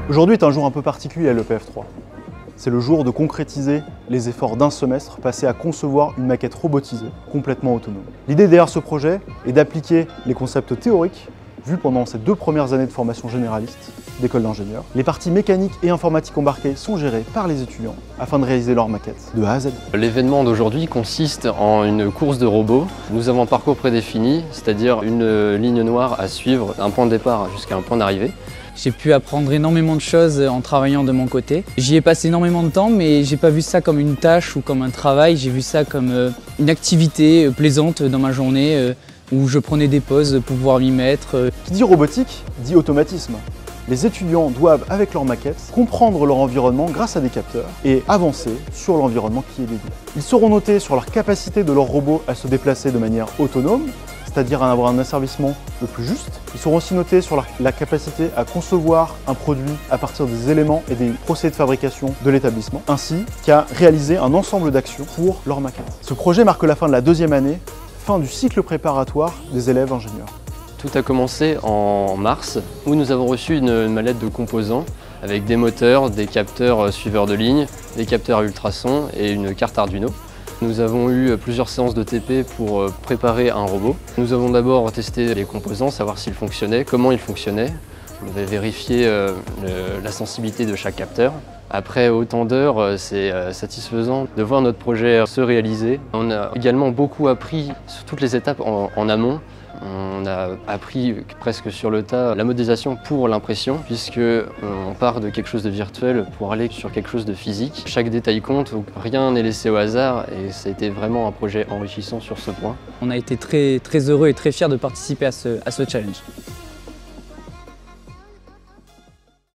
Aujourd'hui est un jour un peu particulier à l'EPF3. C'est le jour de concrétiser les efforts d'un semestre passé à concevoir une maquette robotisée, complètement autonome. L'idée derrière ce projet est d'appliquer les concepts théoriques vus pendant ces 2 premières années de formation généraliste d'école d'ingénieurs. Les parties mécaniques et informatiques embarquées sont gérées par les étudiants afin de réaliser leur maquette de A à Z. L'événement d'aujourd'hui consiste en une course de robots. Nous avons un parcours prédéfini, c'est-à-dire une ligne noire à suivre d'un point de départ jusqu'à un point d'arrivée. J'ai pu apprendre énormément de choses en travaillant de mon côté. J'y ai passé énormément de temps, mais j'ai pas vu ça comme une tâche ou comme un travail. J'ai vu ça comme une activité plaisante dans ma journée où je prenais des pauses pour pouvoir m'y mettre. Qui dit robotique, dit automatisme. Les étudiants doivent, avec leur maquette, comprendre leur environnement grâce à des capteurs et avancer sur l'environnement qui est dédié. Ils seront notés sur leur capacité de leur robot à se déplacer de manière autonome, c'est-à-dire à avoir un asservissement le plus juste. Ils seront aussi notés sur la capacité à concevoir un produit à partir des éléments et des procédés de fabrication de l'établissement, ainsi qu'à réaliser un ensemble d'actions pour leur maquette. Ce projet marque la fin de la 2e année, fin du cycle préparatoire des élèves ingénieurs. Tout a commencé en mars, où nous avons reçu une mallette de composants avec des moteurs, des capteurs suiveurs de ligne, des capteurs à ultrasons et une carte Arduino. Nous avons eu plusieurs séances de TP pour préparer un robot. Nous avons d'abord testé les composants, savoir s'ils fonctionnaient, comment ils fonctionnaient. On avait vérifié la sensibilité de chaque capteur. Après autant d'heures, c'est satisfaisant de voir notre projet se réaliser. On a également beaucoup appris sur toutes les étapes en amont. On a appris presque sur le tas la modélisation pour l'impression, puisqu'on part de quelque chose de virtuel pour aller sur quelque chose de physique. Chaque détail compte, rien n'est laissé au hasard et ça a été vraiment un projet enrichissant sur ce point. On a été très heureux et très fiers de participer à ce challenge.